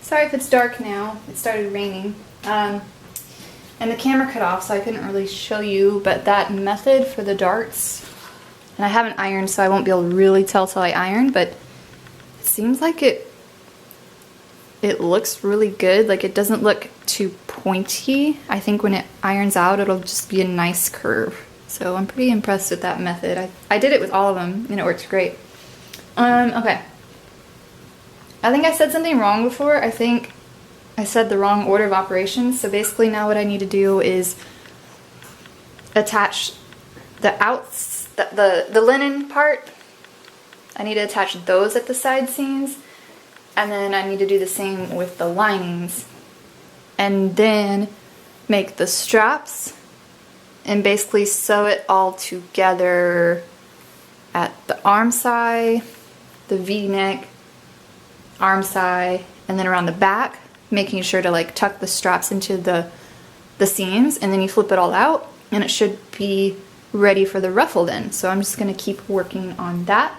Sorry if it's dark now. It started raining. And the camera cut off, so I couldn't really show you, but that method for the darts, and I haven't ironed, so I won't be able to really tell till I iron, but it seems like it looks really good. Like, it doesn't look too pointy. I think when it irons out, it'll just be a nice curve. So I'm pretty impressed with that method. I did it with all of them, and it works great. Okay. I think I said something wrong before. I think I said the wrong order of operations. So basically now what I need to do is attach the linen part. I need to attach those at the side seams. And then I need to do the same with the linings. And then make the straps and basically sew it all together at the arm side, the V-neck, arm side, and then around the back, making sure to like tuck the straps into the seams, and then you flip it all out and it should be ready for the ruffled end. So I'm just going to keep working on that.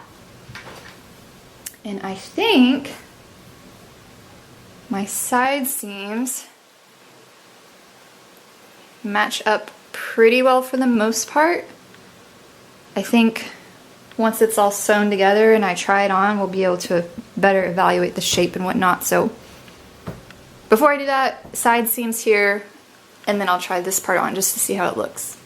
And I think my side seams match up pretty well for the most part. I think once it's all sewn together and I try it on, we'll be able to better evaluate the shape and whatnot. So before I do that, side seams here, and then I'll try this part on just to see how it looks.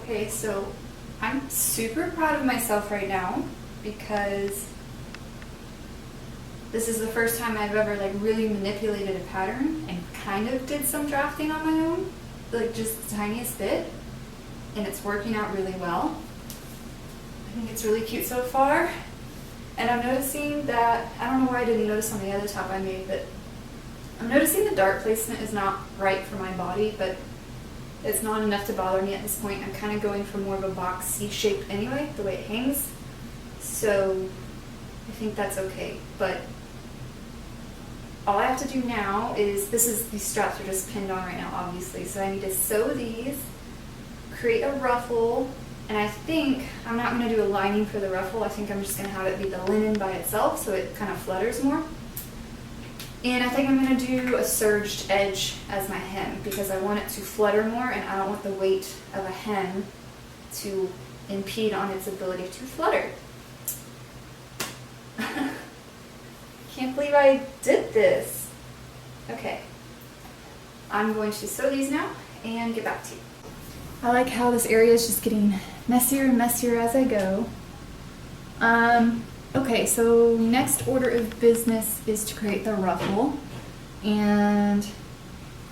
Okay, so I'm super proud of myself right now because this is the first time I've ever like really manipulated a pattern and kind of did some drafting on my own, like just the tiniest bit, and it's working out really well. I think it's really cute so far, and I'm noticing that, I don't know why I didn't notice on the other top I made, but I'm noticing the dart placement is not right for my body, but it's not enough to bother me at this point. I'm kind of going for more of a box C shape anyway, the way it hangs. So I think that's okay. But all I have to do now is, these straps are just pinned on right now, obviously. So I need to sew these, create a ruffle, and I think I'm not going to do a lining for the ruffle. I think I'm just going to have it be the linen by itself so it kind of flutters more. And I think I'm going to do a serged edge as my hem because I want it to flutter more, and I don't want the weight of a hem to impede on its ability to flutter. Can't believe I did this. Okay, I'm going to sew these now and get back to you. I like how this area is just getting messier and messier as I go. Okay, so next order of business is to create the ruffle, and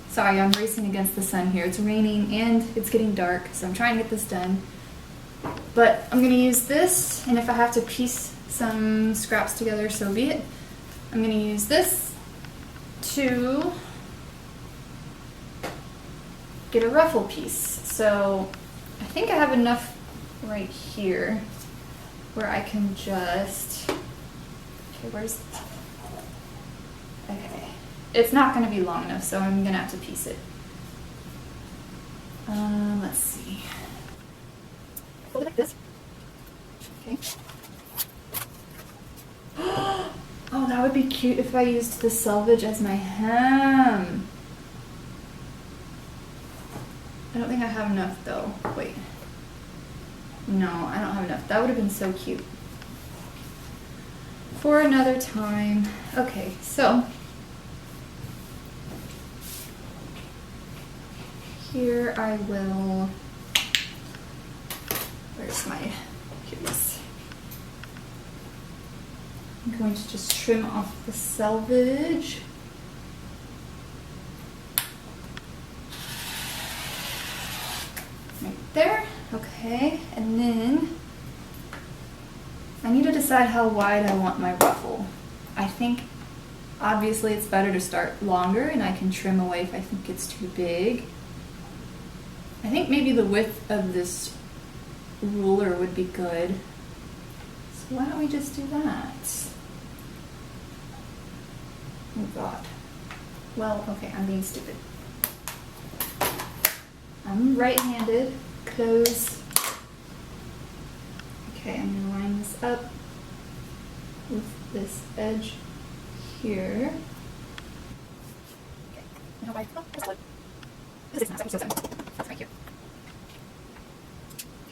sorry, I'm racing against the sun here. It's raining and it's getting dark, so I'm trying to get this done. But I'm going to use this, and if I have to piece some scraps together, so be it. I'm going to use this to get a ruffle piece. So I think I have enough right here where I can just, okay, okay, it's not going to be long enough, so I'm going to have to piece it. Let's see. Fold it like this. Okay. Oh, that would be cute if I used the selvage as my hem. I don't think I have enough though. Wait. No, I don't have enough. That would have been so cute. For another time. Okay, so here I will, where's my, here it is. I'm going to just trim off the selvage. Right there. Okay, and then I need to decide how wide I want my ruffle. I think Obviously it's better to start longer, and I can trim away if I think it's too big. I think maybe the width of this ruler would be good. So why don't we just do that? Oh God. Well, okay, I'm being stupid. I'm right-handed, close. Okay, I'm gonna line this up with this edge here. Okay, now why? Oh, that's good. This is not so that's right here.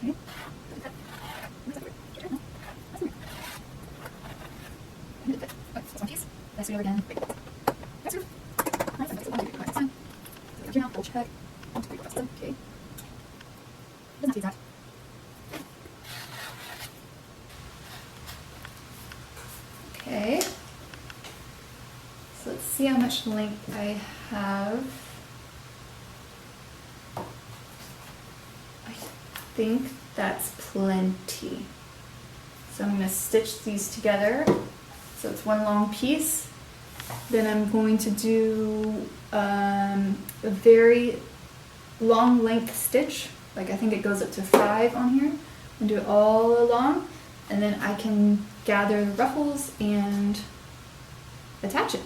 Okay. That's one piece. Let's do it again. That's good. That's fine. Now, we'll check. 1, 2, 3, 4, 5, 6, 7. Okay. Doesn't do that. Okay. So let's see how much length I have. I think that's plenty. So I'm going to stitch these together. So it's one long piece. Then I'm going to do a very long length stitch. Like I think it goes up to 5 on here. And do it all along. And then I can gather the ruffles and attach it.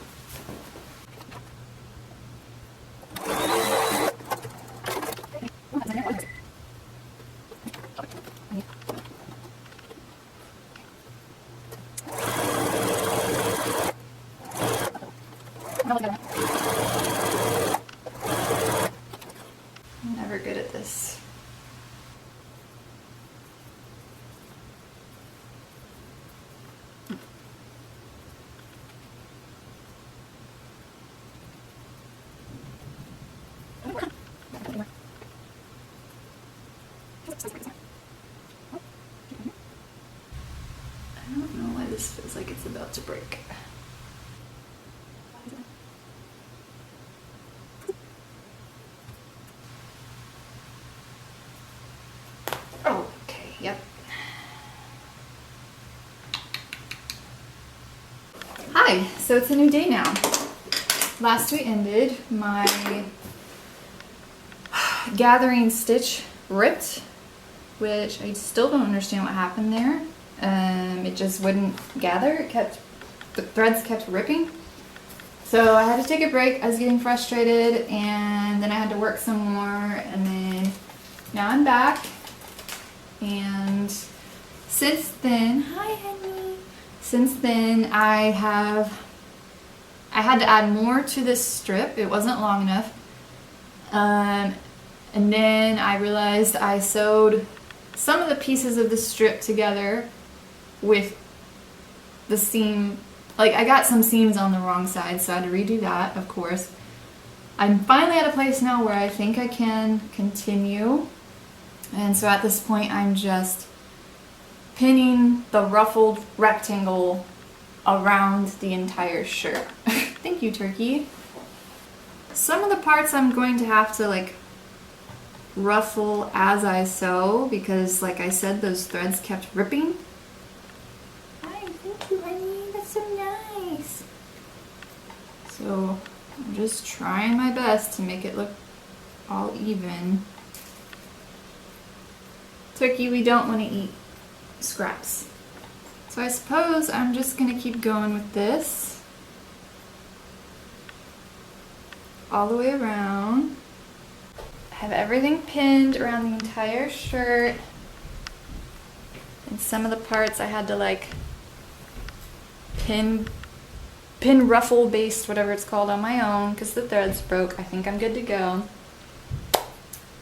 I'm never good at this. I don't know why this feels like it's about to break. Oh, okay, yep. Hi, so it's a new day now. Last we ended, my gathering stitch ripped, which I still don't understand what happened there. It just wouldn't gather. The threads kept ripping. So I had to take a break. I was getting frustrated, and then I had to work some more, and then now I'm back. And since then, hi honey. Since then I had to add more to this strip. It wasn't long enough. And then I realized I sewed some of the pieces of the strip together with the seam. Like I got some seams on the wrong side, so I had to redo that, of course. I'm finally at a place now where I think I can continue. And so at this point I'm just pinning the ruffled rectangle around the entire shirt. Thank you, Turkey. Some of the parts I'm going to have to like ruffle as I sew because like I said, those threads kept ripping. Hi, thank you honey, that's so nice. So I'm just trying my best to make it look all even. Turkey, we don't want to eat scraps. So I suppose I'm just going to keep going with this all the way around. I have everything pinned around the entire shirt. And some of the parts I had to like pin ruffle based, whatever it's called, on my own because the threads broke. I think I'm good to go.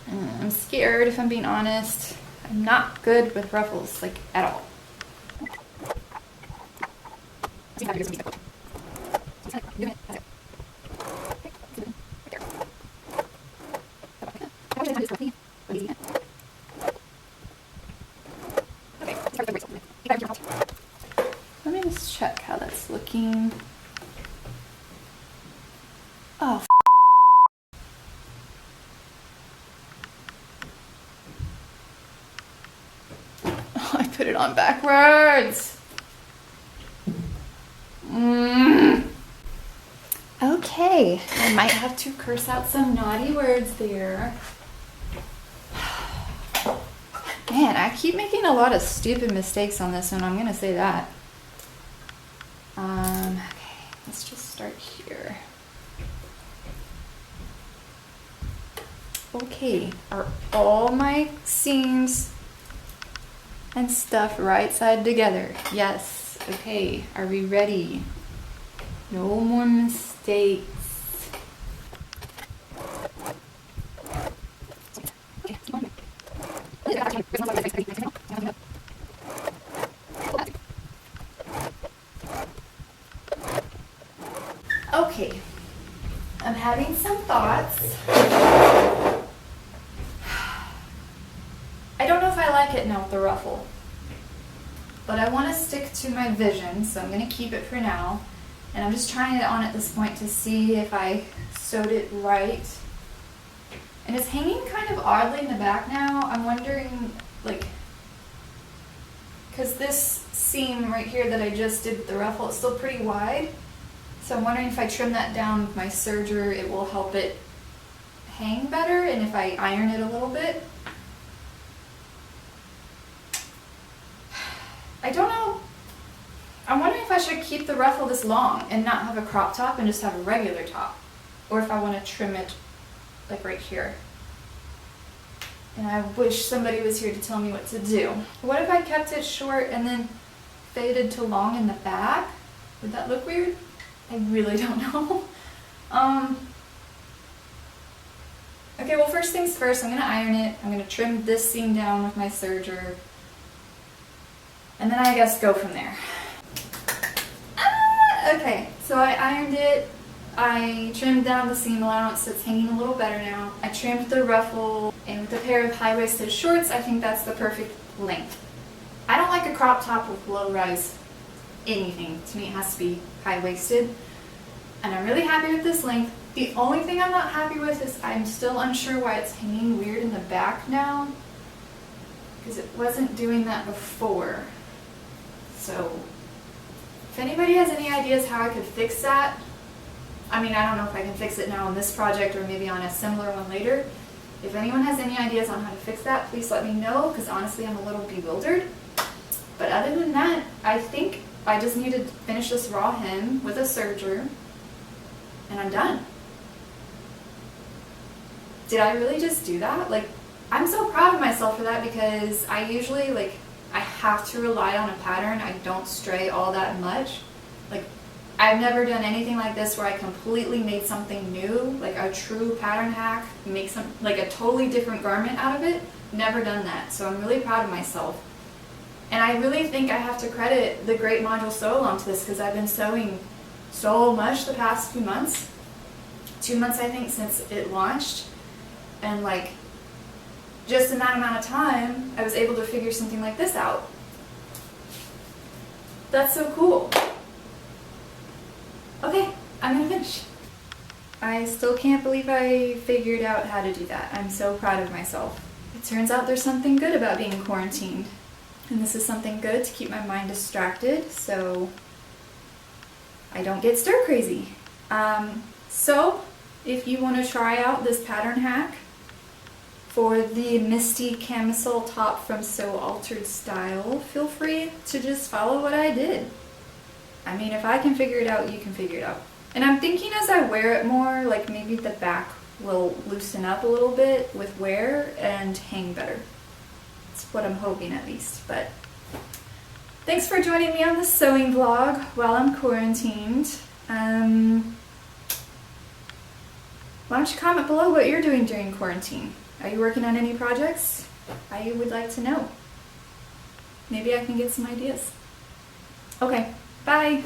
I'm scared, if I'm being honest. I'm not good with ruffles, like, at all. Let me just check how that's looking. Oh, I put it on backwards. Okay, I might have to curse out some naughty words there. Man, I keep making a lot of stupid mistakes on this one, I'm gonna say that. Okay, let's just start here. Okay, are all my seams and stuff right side together? Yes. Okay, are we ready? No more mistakes. Okay, I'm having some thoughts. I don't know if I like it now with the ruffle, but I want to stick to my vision, so I'm going to keep it for now. And I'm just trying it on at this point to see if I sewed it right. And it's hanging kind of oddly in the back now. I'm wondering, like, because this seam right here that I just did with the ruffle is still pretty wide. So I'm wondering if I trim that down with my serger, it will help it hang better, and if I iron it a little bit. I don't know. I'm wondering if I should keep the ruffle this long and not have a crop top and just have a regular top. Or if I want to trim it like right here. And I wish somebody was here to tell me what to do. What if I kept it short and then faded to long in the back? Would that look weird? I really don't know. Okay, well, first things first, I'm going to iron it. I'm going to trim this seam down with my serger. And then I guess go from there. Okay, so I ironed it. I trimmed down the seam allowance so it's hanging a little better now. I trimmed the ruffle, and with a pair of high-waisted shorts, I think that's the perfect length. I don't like a crop top with low-rise anything. To me, it has to be high-waisted. And I'm really happy with this length. The only thing I'm not happy with is I'm still unsure why it's hanging weird in the back now, because it wasn't doing that before. So if anybody has any ideas how I could fix that, I mean, I don't know if I can fix it now on this project or maybe on a similar one later. If anyone has any ideas on how to fix that, please let me know, because honestly I'm a little bewildered. But other than that, I think I just need to finish this raw hem with a serger, and I'm done. Did I really just do that? Like, I'm so proud of myself for that, because I usually, like, I have to rely on a pattern. I don't stray all that much. Like, I've never done anything like this where I completely made something new, like a true pattern hack, make some, like a totally different garment out of it. Never done that, so I'm really proud of myself. And I really think I have to credit the Great Module Sew Along to this, because I've been sewing so much the past few months. 2 months, I think, since it launched. And like, just in that amount of time, I was able to figure something like this out. That's so cool. Okay, I'm gonna finish. I still can't believe I figured out how to do that. I'm so proud of myself. It turns out there's something good about being quarantined. And this is something good to keep my mind distracted so I don't get stir crazy. So if you want to try out this pattern hack for the Misty Camisole top from So Altered Style, feel free to just follow what I did. I mean, if I can figure it out, you can figure it out. And I'm thinking as I wear it more, like maybe the back will loosen up a little bit with wear and hang better. That's what I'm hoping, at least. But thanks for joining me on the sewing vlog while I'm quarantined. Why don't you comment below what you're doing during quarantine? Are you working on any projects? I would like to know. Maybe I can get some ideas. Okay, bye!